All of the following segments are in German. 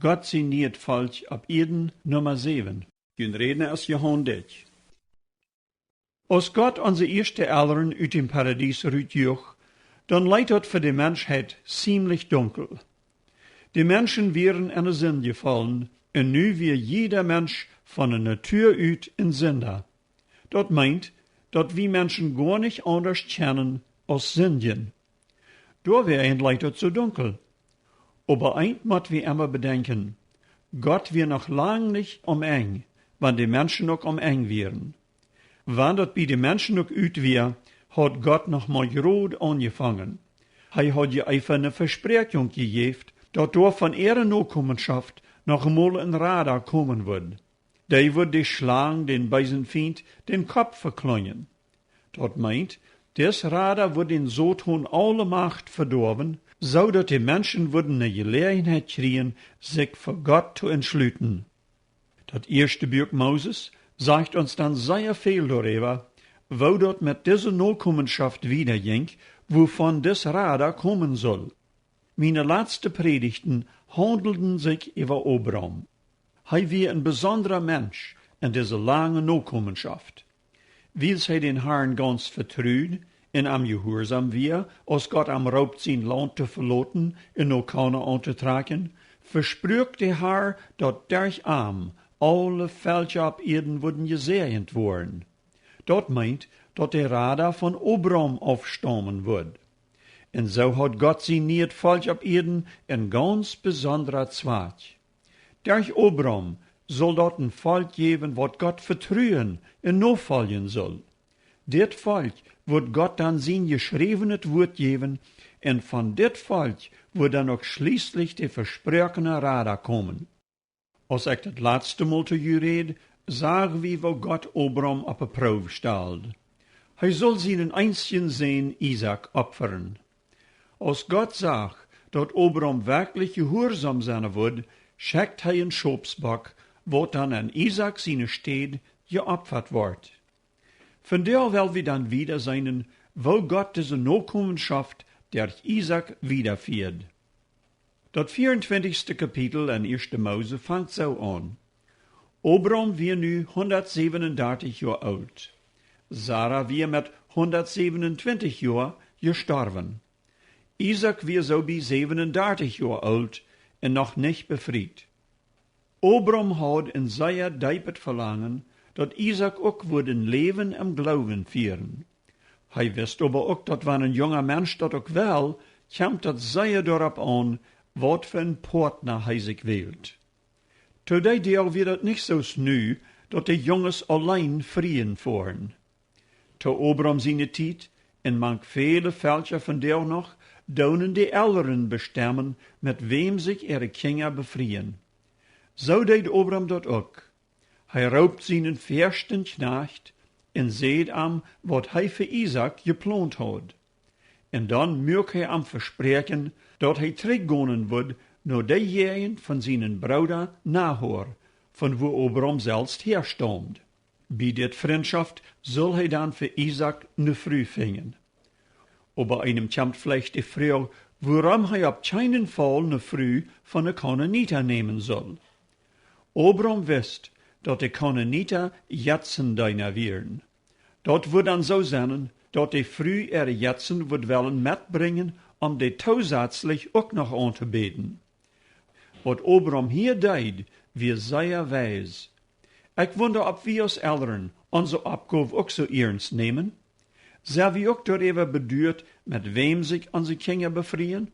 Gott Sien niet volk op Eden nummer 7. Kun reden als Jahrhundert. Als Gott onze eerste Eltern uit dem Paradies uitjoeg, dan leidt het voor de mensheid ziemlich dunkel. De mensen wären in de zin gefallen, en nu weer jeder Mensch von der Natur uit een Sünder. Dat meint, dat wir Menschen gar nicht anders kennen als Sündchen. Doorwegen leidt het so dunkel. Aber eins moet wir immer bedenken, Gott wir noch lang nicht eng, wann die Menschen auch eng wären. Wann dat bij de Menschen auch uit weer, hat Gott noch mal groot angefangen. Hij hat je einfach eine Versprechung gegeben, dat door von ihrer Nachkommenschaft noch einmal ein Radar kommen wird. Die wird die Schlang, den bösen Feind, den Kopf verklongen. Dat meint, des Radar wird in Soton alle Macht verdorben, so dat die Menschen würden eine Gelegenheit kriegen, sich für Gott zu entschlüten. Dat erste Buch Moses sagt uns dann sehr viel darüber, wo dort mit dieser Nachkommenschaft wiederging, wovon des Radar kommen soll. Meine letzten Predigten handelten sich über Abraham. Hij war ein besonderer Mensch in dieser langen Nachkommenschaft. Weil hij den Herrn ganz vertraut en am Gehorsam war, als Gott am raubt sein Land zu verlassen en nach Kanaan anzutragen, versprach der Herr, dat durch am alle Völker auf Erden würden gesegnet worden. Dat meint, dat der Radar von Abraham aufstammen wird. En so hat Gott Sien niet Volk auf Erden ein ganz besonderer Zweck. Durch Abraham soll dort ein Volk geben, wat Gott vertrauen en nachfolgen soll. Dit Volk wird Gott dann sein geschriebenes Wort geben, en von dit Volk wird dann auch schließlich der versprochene Radar kommen. Als ich das letzte Mal zu je red, sagen wir, wo Gott Abraham auf eine Probe stellt. Hij soll seinen einzigen Sohn Isaac opfern. Als Gott sagt, dat Abraham wirklich gehorsam sein wird, schickt hij een Schopsbock, wo dann an Isaac seine Stede geopfert wird. Von der will wir dann wieder sein, wo Gott diese Nachkommenschaft durch Isaac wiederführt. Das 24. Kapitel in 1. Mose fängt so an. Abraham war nu 137 Jahre alt. Sarah war mit 127 Jahren gestorben. Isaac war so bei 37 Jahre alt en noch nicht befreit. Abraham had een zeer diepet verlangen, dat Isaac ook würde een leven im Glauben führen. Hij wist aber ook dat wanneer een junger Mensch dat ook wel, komt dat zeer daarop aan, wat voor een partner hij zich wählt. Today deel wir dat nicht so sneu, dat de jongens allein vrien voeren. Te Abraham seine tijd, en mank vele Völker von der noch, donen de Älteren bestemmen, met wem sich ihre Kinder befriehen. So deed Abraham dat ook. Hij raubt seinen versten Knecht en seht am, wat hij für Isaac geplant had. En dan mög hij am verspreken, dat hij teruggaan wordt naar de jaren van zijn Bruder Nahor, von wo Abraham selbst herstammt. Bij dit Freundschaft soll hij dan für Isaac ne Früh fingen. Aber einem kommt vielleicht die Frage, warum er auf keinen Fall eine Früh von der Kanaaniter nehmen soll. Abraham wisst, dass die Kanaaniter Jetzendeiner wären. Dat wird dann so sein, dass die Früh ihre Jetzen wird wollen mitbringen, die zusätzlich auch noch anzubeten. Was Abraham hier deed, wir sehr weis. Ich wundere, ob wir als Eltern unsere Abgabe auch so ernst nehmen. Zijn we ook darüber beduurd, met wem sich onze Kinder befrieren?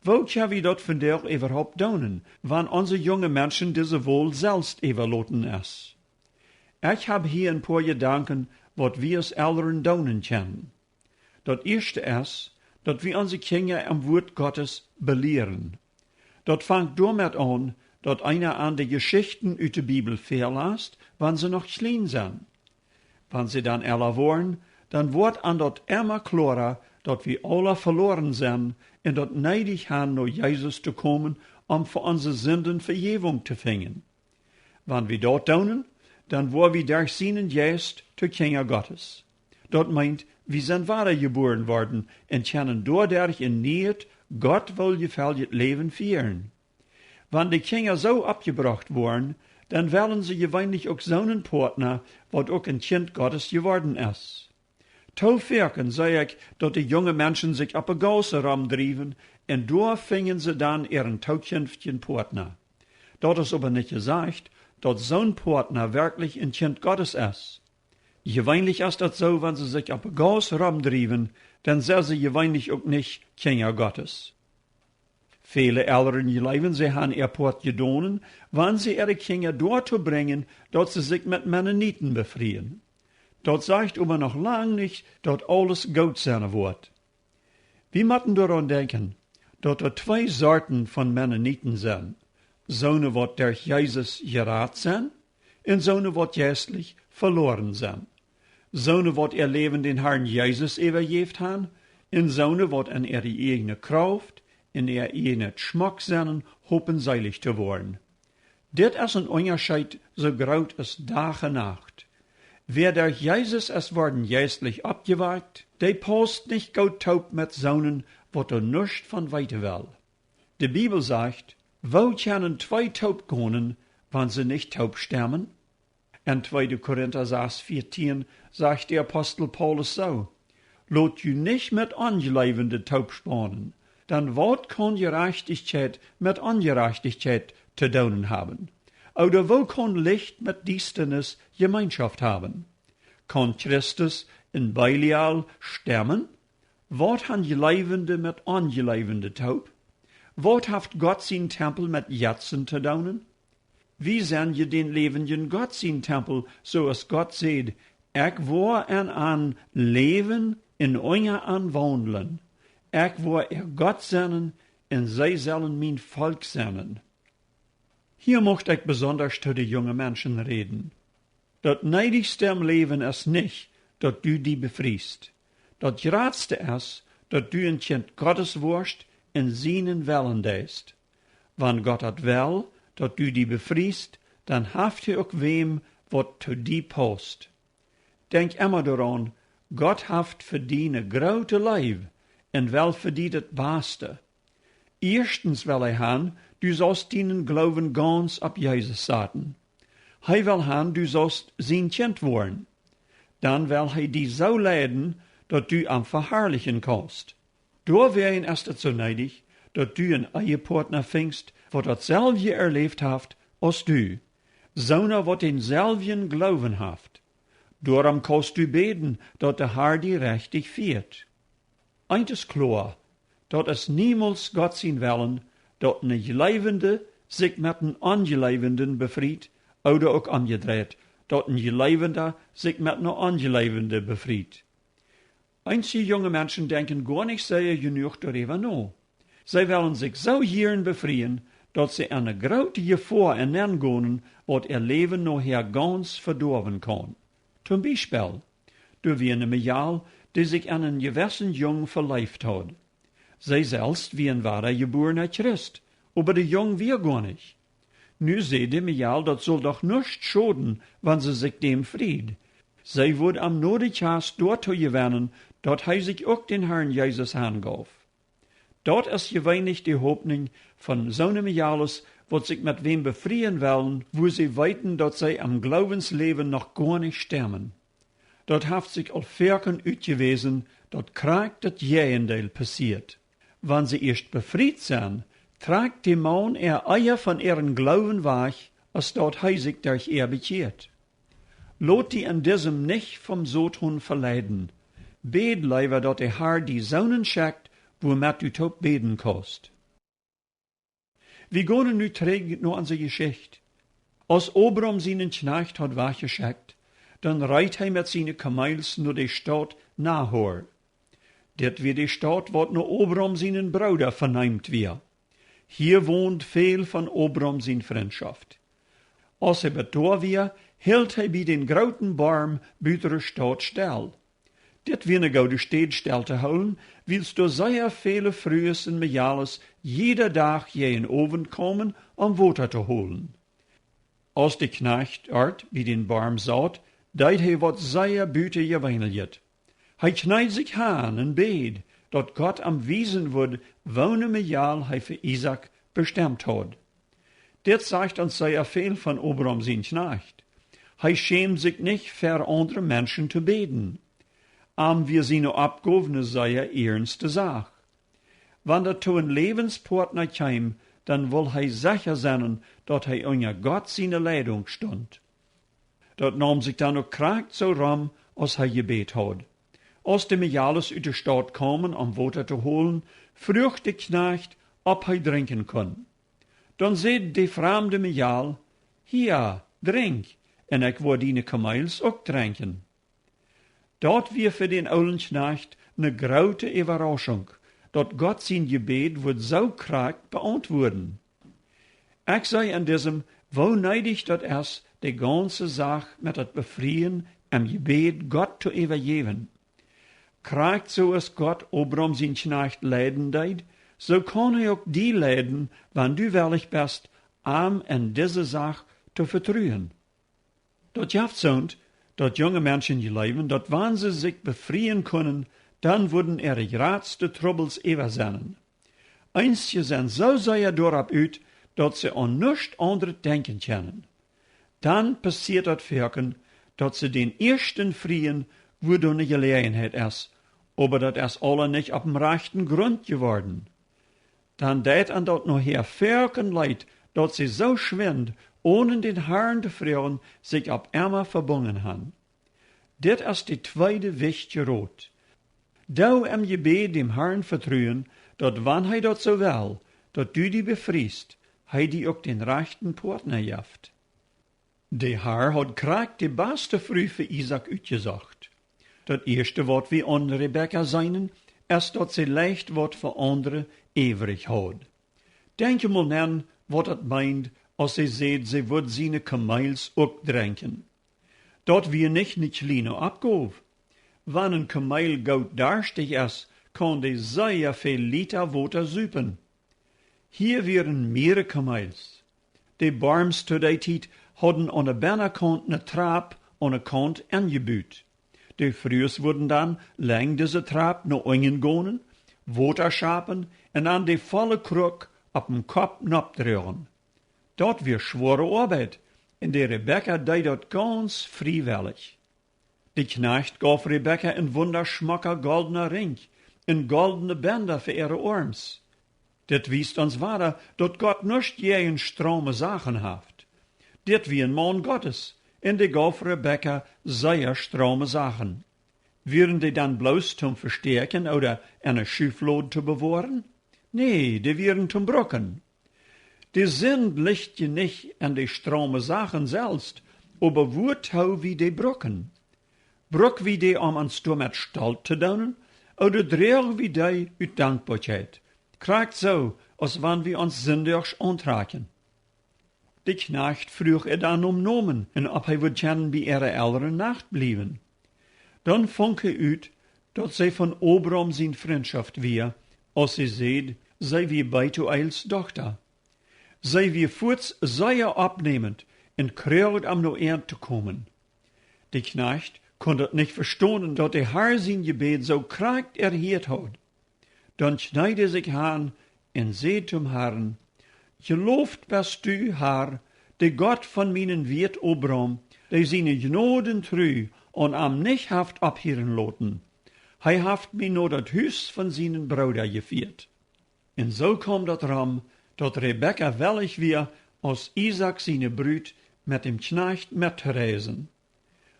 Wo können wir dat vandaag überhaupt doen, wann onze junge Menschen diese wohl selbst überlaten ist? Ich habe hier ein paar Gedanken, wat wir als Eltern doen können. Das erste ist, dass wir unsere Kinder am Wort Gottes belehren. Das fängt damit an, dass einer an die Geschichten aus der Bibel verlässt, wann sie noch klein sind. Wenn sie dann älter waren, dann wordt an dat immer klarer, dat wir alle verloren sind en dat neidig haben, naar Jesus zu kommen, für unsere Sünden Vergebung zu finden. Wenn wir dat doen, dann worden wir durch seinen Geist zu Kinder Gottes. Dat meint, wir sind wiedergeboren worden en können dadurch in Niet Gott wohlgefälliges Leben führen. Wenn die Kinder so abgebracht worden, dann wählen sie gewöhnlich auch so einen Partner, wat auch ein Kind Gottes geworden ist. Toeverken zei ik dat die junge Menschen sich op een Gauze rumdrieven en door fingen sie dann ihren toekomstigen Partner. Dat is aber nicht gesagt, dat zo'n Partner wirklich ein Kind Gottes ist. Gewöhnlich ist das so, wenn sie sich op een Gauze rumdrieven, dann sind sie gewöhnlich auch nicht Kinder Gottes. Viele Eltern geloven, sie haben ihr Port gedonen, wann sie ihre Kinder dort bringen, dat sie sich mit Mennoniten befrieden. Dat sagt aber noch lang nicht, dat alles gut sein wird. Wir müssen daran denken, dat er zwei Sorten von Mennoniten sind. Zonen wat durch Jesus gerat sind, und zonen wat geistlich verloren sind. Zonen wat ihr Leben den Herrn Jesus übergeben haben, und zonen wat in ihre eigene Kraft, in ihr eigene Geschmack sind, hoffen seilig zu werden. Dit ist ein Unterschied so groß als Tag und Nacht. Wer durch Jesus es worden geistlich abgewagt, der passt nicht gut taub mit Sohnen, wat er nicht von weiter will. Die Bibel sagt, wo können zwei taub gehen, wenn sie nicht taub sterben? In 2. Korinther 6,14 sagt der Apostel Paulus so, lot ju nicht mit Angelebende taub spannen, dann wat kann Gerechtigkeit mit Ungerechtigkeit zu tun haben? Oder wo kann Licht mit Düsternis Gemeinschaft haben? Kann Christus in Belial sterben? Wat han Gelebende mit Ungelebende taub? Wat haft Gott Sien Tempel mit Jatzen zu tun? Wie sind je den lebenden Gott Sien Tempel, so als Gott seht, ich war an Leben in euer an wandelen. Ich war Gott seinen, und sie sollen mein Volk sein. Hier möchte ich besonders zu den jungen Menschen reden. Das neidigste im Leben ist nicht, dass du die befriest. Das geradste ist, dass du ein Kind Gottes wirst in seinen Wellen deist. Wenn Gott hat will, dass du die befriest, dann haft ihr auch wem, was zu dir passt. Denk immer daran, Gott haft für die ne grote Leib und will für die das Beste. Erstens will han, du sollst deinen Glauben ganz ab Jesus setzen. Will han, du sollst sein Kind worden. Dann will die so leiden, dass du am verherrlichen kannst. Da wären erst so neidig, dass du einen Ehepartner findest, der dasselbe erlebt hat als du. Soner, wat denselben Glauben haft. Darum kannst du beten, dass der Herr die richtig führt. Eins ist klar, dat es niemals Gott Sien willen, dat een Gelebende sich mit een Angelebenden befried, oder ook omgedreht, dat een Gelebende sich mit een Angelebende befried. Einige junge Menschen denken gar nicht sehr genug darüber nach. Sie wollen sich so hierin befreien, dat sie eine grote Gefahr hineingehen, wat ihr Leben nachher ganz verdorben kann. Zum Beispiel, durch eine Mädel, die sich an einen gewissen Jungen verleibt hat. Sie selbst wie ein wahrer geborener Christ, aber der Jung wir gar nicht. Nu seht die Mädel, das soll doch nicht schaden, wenn sie sich dem fried. Sie wird am Nodigast dort gewinnen, dat hij sich auch den Herrn Jesus angaf. Dort ist gewöhnlich die Hoffnung von so einem Mädels, wat sich mit wem befreien wollen, wo sie weiten, dat sie am Glaubensleben noch gar nicht sterben. Dort haft sich al Verken uitgewiesen, dat kraakt das Gegenteil passiert. Wenn sie erst befried sind, tragt die Mann Eier von ihren Glauben weg, als dort hij sich durch ihr bekehrt. Lot die in diesem nicht vom Sodhun verleiden. Bet lieber, dat der Herr die Sonnen schickt, womit du tot beten kannst. Wir gehen nu terug nach unserer Geschichte. Als Obram seinen Knecht hat weggeschickt, dann reit hij mit seinen Kamels nur die Stadt Nahor. Dit wird die Stadt, wat nur Obram seinen Bruder verneimt wir. Hier wohnt viel von Obram sein Freundschaft. Als er betor wir, hielt hij bei den groten Baum bütere Stadt still. Dit wie eine gute Stadt still te houden, willst du sehr viele Frühes und Mejales jeder Tag je in Oven kommen, um Water zu holen. Als de Knecht ort bei den Baum saut, deit hij wat sehr büte geweinelt. Hij kneit sich aan en bed, dat Gott am Wiesen wird, wonen Mejal hij für Isaac bestimmt hat. Dit sagt uns sehr viel von Abraham sein Knecht. Hij schämt sich nicht, für andere Menschen zu beten. Wir seine Abgaben sehr ernste Sache. Wenn er zu een Lebenspartner kam, dann will hij sicher sein, dass hij unter Gott seine Leitung stund. Dat nahm sich dann auch kracht so rum, als hij gebet had. Als de Mijales uit de stad komen om water te holen, vroeg de knecht, ob hij drinken kon. Dan zei de vreemde Mijal, hier, drink, en ik wil die kamels ook drinken. Dat weer voor den oude knecht ne grote Überraschung, dat Gott sein Gebet wird so kracht beantworten. Ich sei an diesem, wo neidig dat es die ganze Sache mit dat Befrieden am Gebet Gott zu übergeben. Kracht so es Gott Abraham sein Knecht leiden deed, so kann er auch die leiden, wenn du willig bist, in diese Sache zu vertrauen. Dat jaft zoont, dat junge Menschen leben, dat wenn sie sich befrieden können, dann würden ihre grootste Troubles übersehen. Einstje sind so sehr dorop uit, dat sie an nichts anderes denken können. Dann passiert das Wirken, dat sie den ersten Frieden, wo du eine Gelegenheit ist, aber dat ist alle nicht auf dem rechten Grund geworden. Dann deit an dat noch her Wirken leid, dat sie so schwind, ohne den Herrn zu fragen, sich ab immer verbunden haben. Dit ist die zweite wichtige Rot. Du im Gebet dem Herrn vertrauen, dat wann hij dat so will, dat du die befriest, hij die ook den rechten Partner jaft. De Herr hat kracht die beste Früh für Isaac uitgezocht. Dat erste wat wie an Rebekka seinen, ist dat sie leicht wat für andere ewig hat. Denk mal an, wat dat meint, als sie seht, sie wird seine Kamels ook drinken. Dat wir nicht ne kleine Abgabe. Wenn ein Kamel gut darstig ist, kann die sehr viel Liter Water süpen. Hier wären mehrere Kamels. Die Barms zu der Zeit hadden an der Bernerkant ne Trap an der Kant angebaut. Die Frühs wurden dann lang diese Trap noch eingehen, Water schapen und an die volle Krug ab dem Kopf abdrehen. Dat wär schwere Arbeit, und die Rebekka deed dat ganz freiwillig. Die Knecht gaf Rebekka een wunderschmacker goldener Ring, een goldene Bänder für ihre Arms. Dit wiest uns weiter, dat Gott nicht jeden strome Sachen haft. Dit wie ein Mann Gottes, und die gaf Rebekka sehr strome Sachen. Wären die dann bloß zum Verstärken oder eine Schieflade zu bewahren? Nee, die wären zum Brocken. Die Sinn liegt je nicht an die strome Sachen selbst, aber wurtau wie die Brocken. Brock wie die ans du mit Stolz zu doen, oder dreig wie die uit Dankbarkeit. Kraakt so, als wann wir uns sündigs antraken. Die Knecht vroeg dann Nomen, en ob hij would gerne bij ihre Eltern Nacht blieben. Dann fang uit, dat zij von Abraham zijn Freundschaft weer, als sie seht, zij wie Betuels Tochter. Zij wie voorts sehr abnehmend en kreeg am no Erd te komen. Die Knecht kon het nicht verstehen, dat de Herr sein Gebet so krachtig erhielt hat. Dann schneide sich an en seht zum Herrn, geloofd bist du, Herr, de Gott von meinen Wirt Abraham, der seine Gnoden trü und am nicht haft abhieren loten. Hij haft mir nur dat Hus von seinen Bruder geviert. En so kom dat ram, dat Rebekka wellig wir als Isaac seine Brüd mit dem Knecht mitreisen.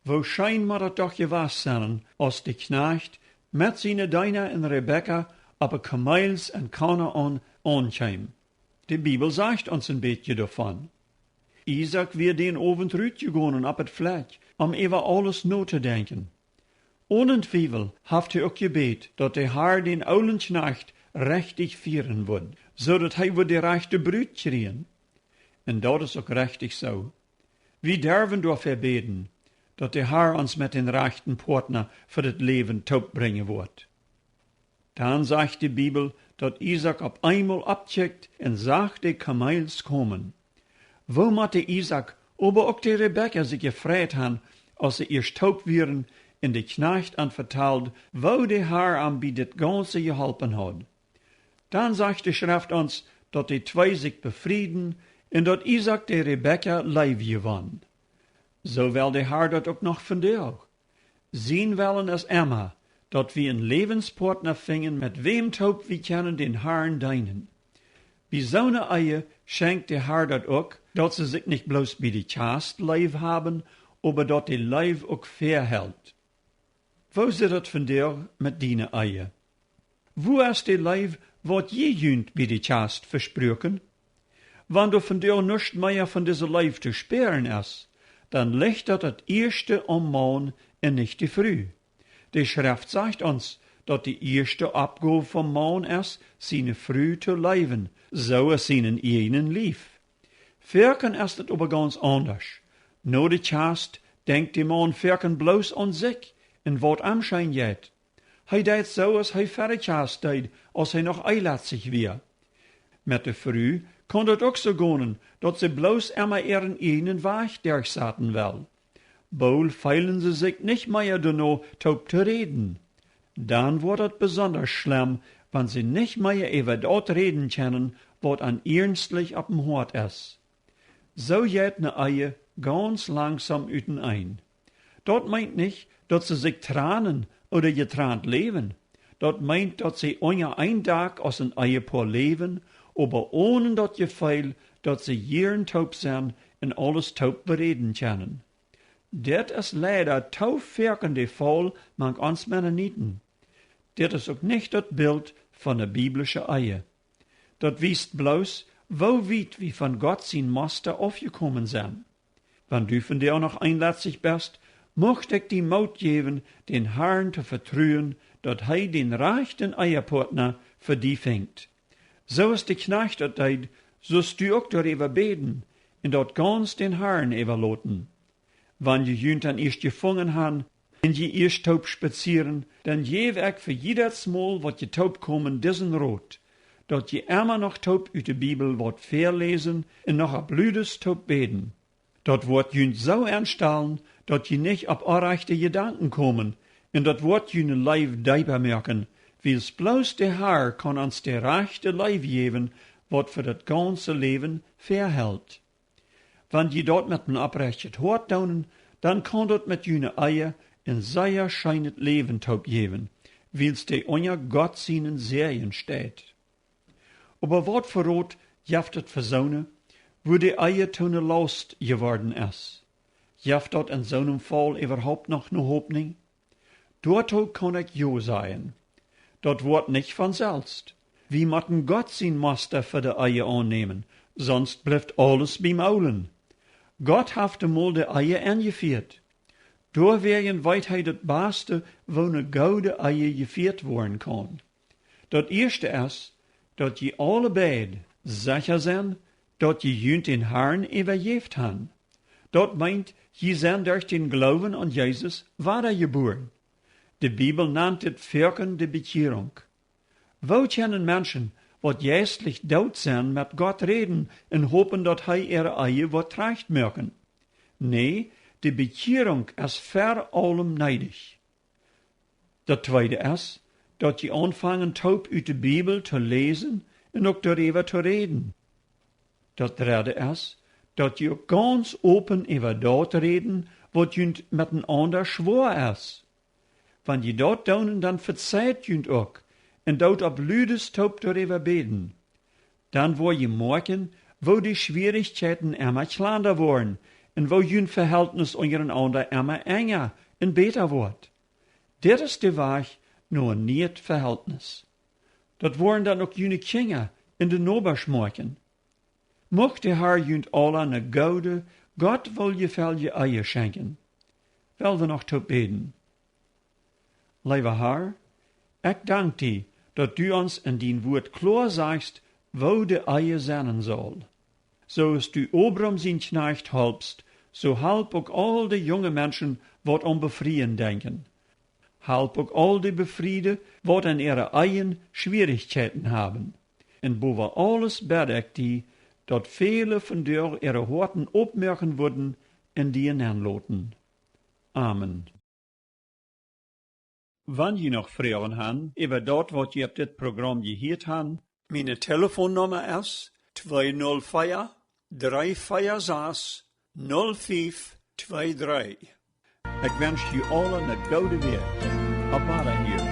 Wo scheinbar dat doch gewas sein, als die Knecht mit seine Deiner en Rebekka aber Kamels en Kanaan aankwam. Die Bibel sagt uns ein beetje davon. Isaac wird den Abend rütgegangen ab het Fleck, über alles not te denken. Ohne Twijfel haft hij ook gebet, dat der Herr den oulen Knecht rechtig vieren wird, zodat hij wordt de rechte Brüd kriegen. En dat is ook rechtig so. Wir dürfen dafür beten, dat der Herr uns mit den rechten Partner für das Leben taub bringen wird. Dann sagt die Bibel, dat Isaac op einmal abcheckt en sagt, die Kamels kommen. Wo matte Isaac, aber auch die Rebekka sich gefreut han, als sie erst taub wären, in die Knecht anvertelt, wo der Herr am bei dit Ganze geholpen hat. Dann sagt die Schrift uns, dat die zwei sich befrieden en dat Isaac de Rebecca Leib gewann. So will de Herr dat ook noch von dir. Zien willen als Emma, dat wie een levenspartner vingen, met wem taub wie kennen den Herrn deinen. Wie zo'n Eie schenkt de Herr dat ook, dat ze zich nicht bloß bij de Chast Leib haben, aber dat de Leib ook verhält. Wo zit het van dir met diene Eie? Wo is de Leib wat je junt bij de Chast versproken? Wanneer van dir nicht mehr von dieser Leib te speren is, dann ligt dat het eerste om morgen en nicht die früh. De Schrift sagt uns, dat de eerste Abgabe vom morgen is, seine früh te leven, so es seinen eigenen lief. Verken is het aber ganz anders. No de Chast denkt de man verken bloos an sich, en wat Anschein jet. Hij deed so, als hij verre Chast deed, als hij nog eilatzig weer. Met de früh kon het ook zo gaan, dat ze bloos immer ihren eigenen Weg durchzaten wel. Bol feilen ze sich nicht mehr danach, taub zu reden. Dann wordt het besonders schlimm, wenn sie nicht mehr über dort reden können, wat an ernstlich ab dem Hort is. So geht ne Eie ganz langsam ein. Dort meint nicht, dat sie sich tranen oder getrant leben. Dort meint, dat sie onja ein Tag aus ein Eiepaar leben, aber ohne dat Gefühl, dat sie jeden taub zijn en alles taub bereden können. Dit is leider taufwerkende Fall manch ons Mennoniten. Dit is ook nicht dat Bild van de biblische Eie. Dat wiest bloos, wo weit wie von Gott Sien Master aufgekommen zijn. Wenn du von dir noch einlatzig bist, mocht ich die Mut geben, den Herrn zu vertrauen, dat hij den rechten Eierpartner für die fängt. So ist die Knecht dat deed, sost du ook darüber beten, en dat ganz den Herrn überloten. Wann je jünt an erst gefangen han, en je erst taub spazieren, dann geef ik für jedes Mal, wat je taub kommen, diesen Rot, dat je immer noch taub uit de Bibel wat verlesen en noch ab blüdes taub beten. Dat wordt jünt so ernststellen, dat je nicht ab orechte Gedanken kommen, en dat wordt jüne Leib dieper merken, wie's bloß der Herr kann uns der rechte Leib geben, wat für das ganze Leben verhält. Wenn je dort mit een oprechtet Hort daunen, dann kann dort mit jüne Eier in sehr scheinet Leben taub geben, wie's de onja Gott Sien Serien steht. Aber wat verrot jaft het verzonen, wo de Eier tone lost geworden is. Jaft dort in zo'n Fall überhaupt noch ne Hoffnung? Dort kann ich jo sein. Dat wordt nicht von selbst. Wie matten Gott Sien Master für de Eier annehmen, sonst bleibt alles beim Aulen. Gott hafte mal de Eier angeführt. Door werden weet hij het beste, wo ne gouden Eier gevierd worden kan. Dat eerste is, dat je alle beid zeker zijn, dat je junt den Herrn übergeeft han. Dat meint, je zijn durch den Glauben an Jesus wedergeboren. De Bibel nennt het Wirken de Bekehrung. Wo können Menschen, wat geestlich dood zijn, met Gott reden en hopen dat hij ihre Eier wat terecht merken? Nee, de Bekehrung is ver allem neidig. Dat tweede is, dat je anfangen taub uit de Bibel te lezen en ook daarover te reden. Dat derde is, dat je ook ganz open over dat reden, wat je met een ander schwor is. Wann je dat doen, dan verzeiht je ook, en dat op luides taub daarover beden. Dan word je merken, wo die Schwierigkeiten immer kleiner worden, en wo je Verhältnis ondereinander immer enger en beter wordt. Dit is de weg naar een nieuw Verhältnis. Dat worden dan ook jullie kinderen in de Noberschmorken. Mocht de Herr junt alle een gouden, Gott wil je veel je Eier schenken. Wel we nog te beden. Lieve Herr, ik dank die, dat du ons in dien woord klar sagst, wo de Eier zijn zal. Zoals du Obram zijn knecht helpst, so help ook al de jonge mensen wat om befrieden denken. Help ook al die befrieden wat in ihre eigen Schwierigkeiten haben. En boven alles bid ik die, dat vele van dir ihre Horten opmerken worden en die aanloten. Amen. Wanneer je nog vragen han over dat wat je op dit programma gehoord han, mijn telefoonnummer is 204 346 0523. Ik wens je allen een goede week. Op hier.